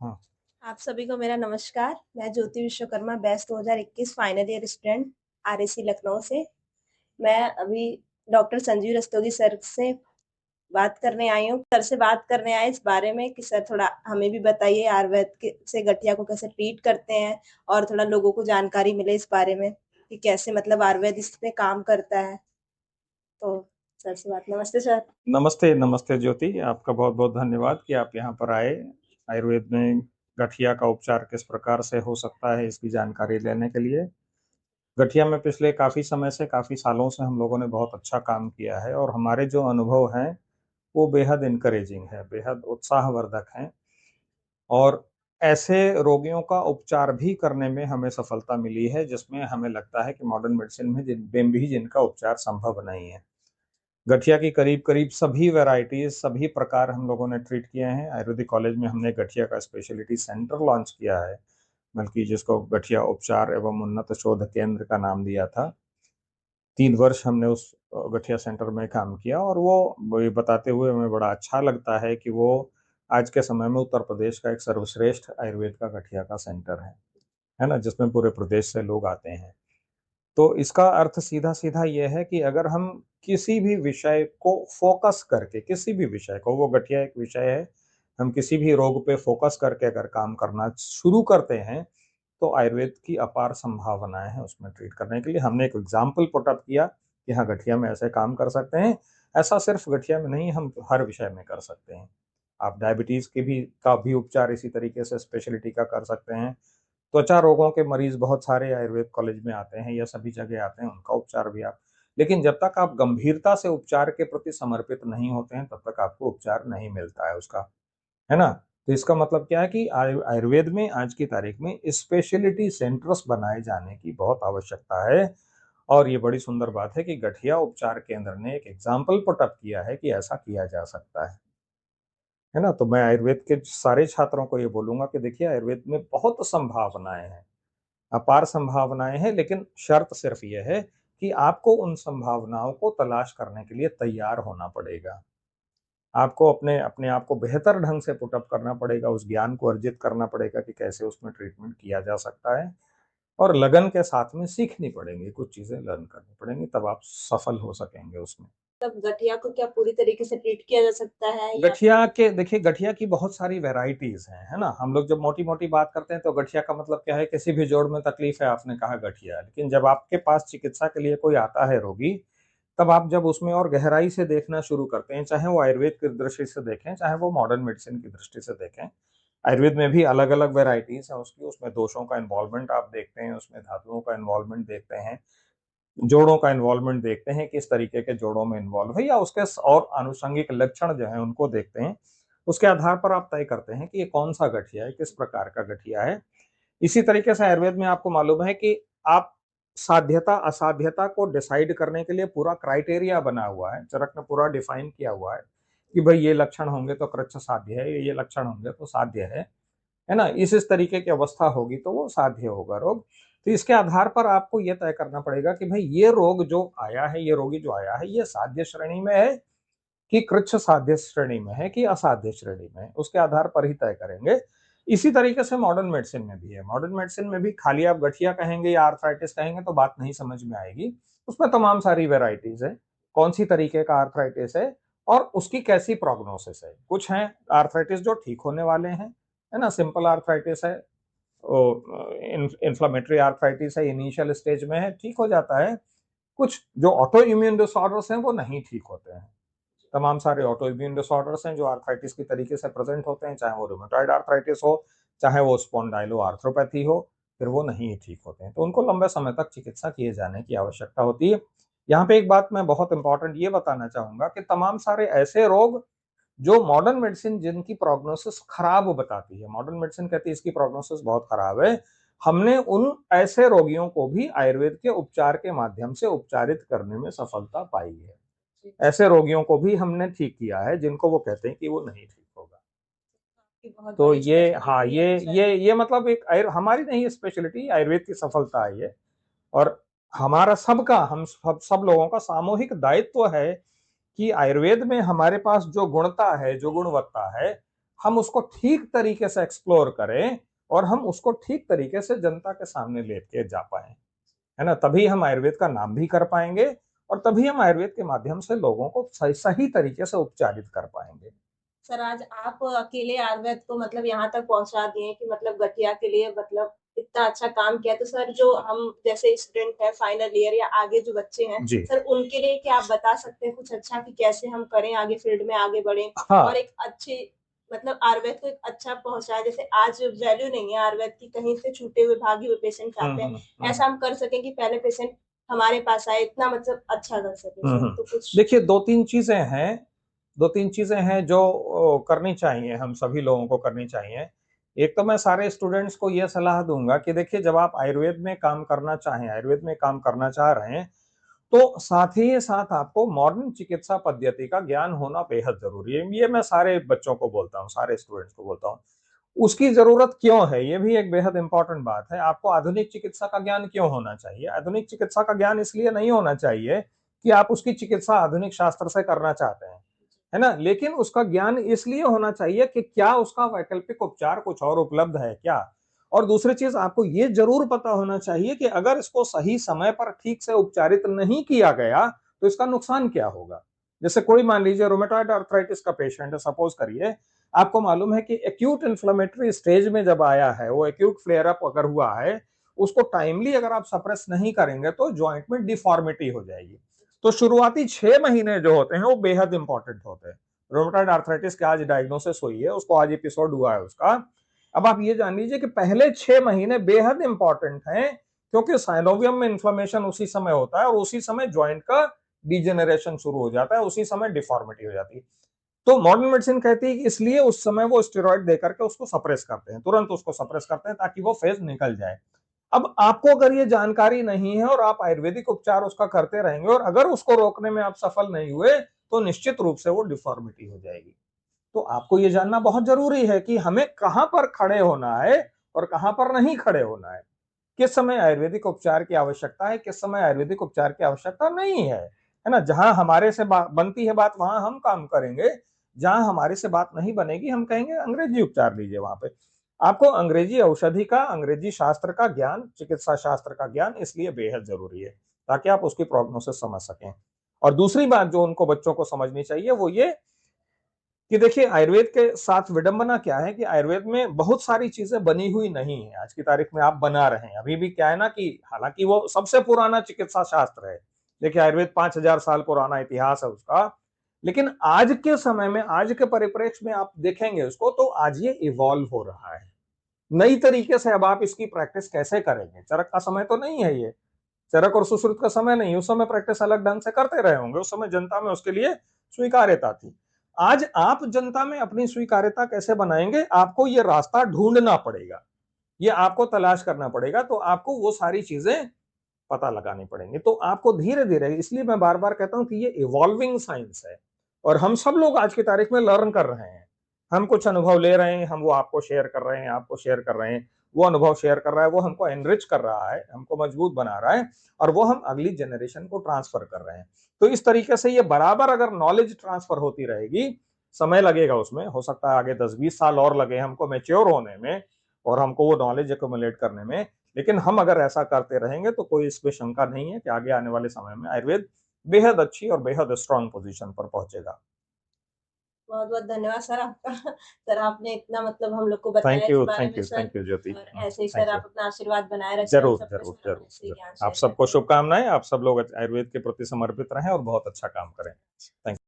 हाँ। आप सभी को मेरा नमस्कार। मैं Jyoti Vishwakarma batch 2021 final year student RAC Lucknow से। मैं अभी डॉक्टर संजीव रस्तोगी सर से बात करने आई हूँ। सर से बात करने आए इस बारे में कि सर थोड़ा हमें भी बताइए आयुर्वेद से गठिया को कैसे ट्रीट करते हैं, और थोड़ा लोगों को जानकारी मिले इस बारे में कि कैसे मतलब आयुर्वेद इस पे काम करता है। तो सर से बात। नमस्ते सर। नमस्ते, नमस्ते ज्योति, आपका बहुत बहुत धन्यवाद कि आप यहाँ पर आए। आयुर्वेद में गठिया का उपचार किस प्रकार से हो सकता है इसकी जानकारी लेने के लिए। गठिया में पिछले काफ़ी समय से, काफ़ी सालों से हम लोगों ने बहुत अच्छा काम किया है और हमारे जो अनुभव हैं वो बेहद इनकरेजिंग है, बेहद उत्साहवर्धक हैं। और ऐसे रोगियों का उपचार भी करने में हमें सफलता मिली है जिसमें हमें लगता है कि मॉडर्न मेडिसिन में भी जिनका उपचार संभव नहीं है। गठिया की करीब करीब सभी वैरायटीज, सभी प्रकार हम लोगों ने ट्रीट किए हैं। आयुर्वेदिक कॉलेज में हमने गठिया का स्पेशलिटी सेंटर लॉन्च किया है, बल्कि जिसको गठिया उपचार एवं उन्नत शोध केंद्र का नाम दिया था। 3 वर्ष हमने उस गठिया सेंटर में काम किया और वो ये बताते हुए हमें बड़ा अच्छा लगता है कि वो आज के समय में उत्तर प्रदेश का एक सर्वश्रेष्ठ आयुर्वेद का गठिया का सेंटर है ना, जिसमें पूरे प्रदेश से लोग आते हैं। तो इसका अर्थ सीधा सीधा यह है कि अगर हम किसी भी विषय को फोकस करके, किसी भी विषय को, वो गठिया एक विषय है, हम किसी भी रोग पे फोकस करके अगर काम करना शुरू करते हैं तो आयुर्वेद की अपार संभावनाएं हैं उसमें ट्रीट करने के लिए। हमने एक एग्जाम्पल पुटअप किया कि हाँ, गठिया में ऐसे काम कर सकते हैं। ऐसा सिर्फ गठिया में नहीं, हम हर विषय में कर सकते हैं। आप डायबिटीज के भी का भी उपचार इसी तरीके से स्पेशलिटी का कर सकते हैं। त्वचा रोगों के मरीज बहुत सारे आयुर्वेद कॉलेज में आते हैं या सभी जगह आते हैं, उनका उपचार भी आप, लेकिन जब तक आप गंभीरता से उपचार के प्रति समर्पित नहीं होते हैं तब तक आपको उपचार नहीं मिलता है उसका, है ना। तो इसका मतलब क्या है कि आयुर्वेद में आज की तारीख में स्पेशलिटी सेंटर्स बनाए जाने की बहुत आवश्यकता है। और ये बड़ी सुंदर बात है कि गठिया उपचार केंद्र ने एक एग्जाम्पल पुटअप किया है कि ऐसा किया जा सकता है ना। तो मैं आयुर्वेद के सारे छात्रों को ये बोलूंगा कि देखिए, आयुर्वेद में बहुत संभावनाएं हैं, अपार संभावनाएं हैं, लेकिन शर्त सिर्फ यह है कि आपको उन संभावनाओं को तलाश करने के लिए तैयार होना पड़ेगा। आपको अपने अपने आप को बेहतर ढंग से पुटअप करना पड़ेगा, उस ज्ञान को अर्जित करना पड़ेगा कि कैसे उसमें ट्रीटमेंट किया जा सकता है, और लगन के साथ में सीखनी पड़ेंगी, कुछ चीजें लर्न करनी पड़ेंगी, तब आप सफल हो सकेंगे उसमें। मतलब गठिया को क्या पूरी तरीके से ट्रीट किया जा सकता है या गठिया के देखिए, गठिया की बहुत सारी वेराइटीज हैं, है ना। हम लोग जब मोटी मोटी बात करते हैं तो गठिया का मतलब क्या है, किसी भी जोड़ में तकलीफ है, आपने कहा गठिया। लेकिन जब आपके पास चिकित्सा के लिए कोई आता है रोगी, तब आप जब उसमें और गहराई से देखना शुरू करते हैं, चाहे वो आयुर्वेद की दृष्टि से देखें, चाहे वो मॉडर्न मेडिसिन की दृष्टि से देखें, आयुर्वेद में भी अलग अलग वेराइटीज है उसकी। उसमें दोषों का इन्वॉल्वमेंट आप देखते हैं, उसमें धातुओं का इन्वॉल्वमेंट देखते हैं, जोड़ों का इन्वॉल्वमेंट देखते हैं, किस तरीके के जोड़ों में इन्वॉल्व है, या उसके और आनुषंगिक लक्षण जो है उनको देखते हैं। उसके आधार पर आप तय करते हैं कि ये कौन सा गठिया है, किस प्रकार का गठिया है। इसी तरीके से आयुर्वेद में आपको मालूम है कि आप साध्यता असाध्यता को डिसाइड करने के लिए पूरा क्राइटेरिया बना हुआ है, चरक ने पूरा डिफाइन किया हुआ है कि भाई ये लक्षण होंगे तो कृच्छ साध्य है, ये लक्षण होंगे तो साध्य है ना। इस तरीके की अवस्था होगी तो वो साध्य होगा रोग। तो इसके आधार पर आपको यह तय करना पड़ेगा कि भाई ये रोग जो आया है, ये रोगी जो आया है, ये साध्य श्रेणी में है कि कृच्छ साध्य श्रेणी में है कि असाध्य श्रेणी में है, उसके आधार पर ही तय करेंगे। इसी तरीके से मॉडर्न मेडिसिन में भी है। मॉडर्न मेडिसिन में भी खाली आप गठिया कहेंगे या आर्थराइटिस कहेंगे तो बात नहीं समझ में आएगी। उसमें तमाम सारी वेराइटीज है, कौन सी तरीके का आर्थराइटिस है और उसकी कैसी प्रोग्नोसिस है। कुछ हैं आर्थराइटिस जो ठीक होने वाले हैं, है ना, सिंपल आर्थराइटिस है, इन्फ्लामेटरी आर्थराइटिस है, इनिशियल स्टेज में है, ठीक हो जाता है। कुछ जो ऑटो इम्यून डिसऑर्डर्स हैं वो नहीं ठीक होते हैं। तमाम सारे ऑटो इम्यून डिसऑर्डर्स हैं जो आर्थराइटिस की तरीके से प्रेजेंट होते हैं, चाहे वो रूमेटॉइड आर्थराइटिस हो, चाहे वो स्पॉन्डाइलो आर्थ्रोपैथी हो, फिर वो नहीं ठीक होते हैं, तो उनको लंबे समय तक चिकित्सा किए जाने की आवश्यकता होती है। यहाँ पे एक बात मैं बहुत इंपॉर्टेंट ये बताना चाहूंगा कि तमाम सारे ऐसे रोग जो मॉडर्न मेडिसिन जिनकी प्रोग्नोसिस खराब बताती है, मॉडर्न मेडिसिन कहती है इसकी प्रोग्नोसिस बहुत खराब है, हमने उन ऐसे रोगियों को भी आयुर्वेद के उपचार के माध्यम से उपचारित करने में सफलता पाई है। ऐसे रोगियों को भी हमने ठीक किया है जिनको वो कहते हैं कि वो नहीं ठीक होगा। आपकी बहुत तो बड़ी ये, हाँ, स्पेशलिटी है? अच्छा है। ये मतलब एक हमारी नहीं स्पेशलिटी, आयुर्वेद की सफलता है ये। और हमारा सबका, हम सब लोगों का सामूहिक दायित्व है कि आयुर्वेद में हमारे पास जो गुणता है, जो गुणवत्ता है, हम उसको ठीक तरीके से एक्सप्लोर करें और हम उसको ठीक तरीके से जनता के सामने लेके जा पाए, है ना, तभी हम आयुर्वेद का नाम भी कर पाएंगे और तभी हम आयुर्वेद के माध्यम से लोगों को सही सही तरीके से उपचारित कर पाएंगे। सर आज आप अकेले आयुर्वेद को मतलब यहाँ तक पहुंचा दिए कि मतलब गठिया के लिए मतलब इतना अच्छा काम किया, तो सर जो हम जैसे स्टूडेंट है फाइनल ईयर या आगे जो बच्चे हैं जी सर, उनके लिए क्या आप बता सकते हैं कुछ अच्छा कि कैसे हम करें आगे फील्ड में आगे बढ़े हाँ और एक अच्छी मतलब आयुर्वेद को एक अच्छा पहुंचाए। जैसे आज वैल्यू नहीं है आयुर्वेद की, कहीं से छूटे हुए भागे हुए पेशेंट आते हैं, ऐसा हम कर सकें कि पहले पेशेंट हमारे पास आए, इतना मतलब अच्छा कर सके सर, तो कुछ देखिए दो तीन चीजें हैं जो करनी चाहिए, हम सभी लोगों को करनी चाहिए। एक तो मैं सारे स्टूडेंट्स को यह सलाह दूंगा कि देखिए जब आप आयुर्वेद में काम करना चाहें, आयुर्वेद में काम करना चाह रहे हैं, तो साथ ही साथ आपको मॉडर्न चिकित्सा पद्धति का ज्ञान होना बेहद जरूरी है। ये मैं सारे बच्चों को बोलता हूँ, सारे स्टूडेंट्स को बोलता हूँ। उसकी जरूरत क्यों है, ये भी एक बेहद इंपॉर्टेंट बात है। आपको आधुनिक चिकित्सा का ज्ञान क्यों होना चाहिए? आधुनिक चिकित्सा का ज्ञान इसलिए नहीं होना चाहिए कि आप उसकी चिकित्सा आधुनिक शास्त्र से करना चाहते हैं, है ना, लेकिन उसका ज्ञान इसलिए होना चाहिए कि क्या उसका वैकल्पिक उपचार कुछ और उपलब्ध है क्या। और दूसरी चीज आपको ये जरूर पता होना चाहिए कि अगर इसको सही समय पर ठीक से उपचारित नहीं किया गया तो इसका नुकसान क्या होगा। जैसे कोई मान लीजिए रोमेटॉइड आर्थराइटिस का पेशेंट है, सपोज करिए, आपको मालूम है कि एक्यूट इन्फ्लेमेटरी स्टेज में जब आया है, वो एक्यूट फ्लेयर अप अगर हुआ है, उसको टाइमली अगर आप सप्रेस नहीं करेंगे तो ज्वाइंट में डिफॉर्मिटी हो जाएगी। तो शुरुआती 6 महीने जो होते हैं वो बेहद इंपॉर्टेंट होते हैं। रोमेटॉइड आर्थराइटिस की आज डायग्नोसिस हुई है, उसको आज एपिसोड हुआ है उसका। अब आप ये जान लीजिए कि पहले 6 महीने बेहद इंपॉर्टेंट हैं, क्योंकि साइनोवियम में इन्फ्लेमेशन उसी समय होता है और उसी समय ज्वाइंट का डिजेनरेशन शुरू हो जाता है, उसी समय डिफॉर्मिटी हो जाती है। तो मॉडर्न मेडिसिन कहती है कि इसलिए उस समय वो स्टेरॉइड देकर के उसको सप्रेस करते हैं, तुरंत उसको सप्रेस करते हैं ताकि वो फेज निकल जाए। अब आपको अगर ये जानकारी नहीं है और आप आयुर्वेदिक उपचार उसका करते रहेंगे और अगर उसको रोकने में आप सफल नहीं हुए तो निश्चित रूप से वो डिफॉर्मिटी हो जाएगी। तो आपको ये जानना बहुत जरूरी है कि हमें कहां पर खड़े होना है और कहां पर नहीं खड़े होना है, किस समय आयुर्वेदिक उपचार की आवश्यकता है, किस समय आयुर्वेदिक उपचार की आवश्यकता नहीं है ना। जहां हमारे से बनती है बात वहां हम काम करेंगे, जहां हमारे से बात नहीं बनेगी हम कहेंगे अंग्रेजी उपचार लीजिए। वहां पे आपको अंग्रेजी औषधि का, अंग्रेजी शास्त्र का ज्ञान, चिकित्सा शास्त्र का ज्ञान इसलिए बेहद जरूरी है ताकि आप उसकी प्रोग्नोसिस समझ सकें। और दूसरी बात जो उनको बच्चों को समझनी चाहिए वो ये कि देखिए आयुर्वेद के साथ विडंबना क्या है कि आयुर्वेद में बहुत सारी चीजें बनी हुई नहीं है। आज की तारीख में आप बना रहे हैं, अभी भी क्या है ना कि हालांकि वो सबसे पुराना चिकित्सा शास्त्र है, देखिए आयुर्वेद 5000 साल पुराना इतिहास है उसका, लेकिन आज के समय में, आज के परिप्रेक्ष्य में आप देखेंगे उसको तो आज ये इवॉल्व हो रहा है नई तरीके से। अब आप इसकी प्रैक्टिस कैसे करेंगे? चरक का समय तो नहीं है ये, चरक और सुश्रुत का समय नहीं, उस समय प्रैक्टिस अलग ढंग से करते रहे होंगे, उस समय जनता में उसके लिए स्वीकार्यता थी। आज आप जनता में अपनी स्वीकार्यता कैसे बनाएंगे, आपको ये रास्ता ढूंढना पड़ेगा, ये आपको तलाश करना पड़ेगा, तो आपको वो सारी चीजें पता लगानी पड़ेंगी। तो आपको धीरे धीरे, इसलिए मैं बार बार कहता हूं कि ये इवॉल्विंग साइंस है और हम सब लोग आज की तारीख में लर्न कर रहे हैं। हम कुछ अनुभव ले रहे हैं, हम वो आपको शेयर कर रहे हैं, आपको शेयर कर रहे हैं, वो अनुभव शेयर कर रहा है, वो हमको एनरिच कर रहा है, हमको मजबूत बना रहा है और वो हम अगली जनरेशन को ट्रांसफर कर रहे हैं। तो इस तरीके से ये बराबर अगर नॉलेज ट्रांसफर होती रहेगी, समय लगेगा उसमें, हो सकता है आगे 10-20 साल और लगे हमको मैच्योर होने में और हमको वो नॉलेज एक्युमुलेट करने में, लेकिन हम अगर ऐसा करते रहेंगे तो कोई इसमें शंका नहीं है कि आगे आने वाले समय में आयुर्वेद बेहद अच्छी और बेहद स्ट्रांग पोजीशन पर पहुंचेगा। बहुत बहुत धन्यवाद सर आपका। सर आपने इतना मतलब हम लोग को बताया इस बारे में सर, थैंक यू ज्योति, और ऐसे ही सर थैंक यू। आप अपना आशीर्वाद बनाए रखें, हम जरूर सबके जरूर साथ जरूर ऐसे ही जरूर, ज्ञान आप शेयर सबको करते रहें। शुभकामनाएं, आप सब लोग आयुर्वेद के प्रति समर्पित रहें और बहुत अच्छा काम करें। थैंक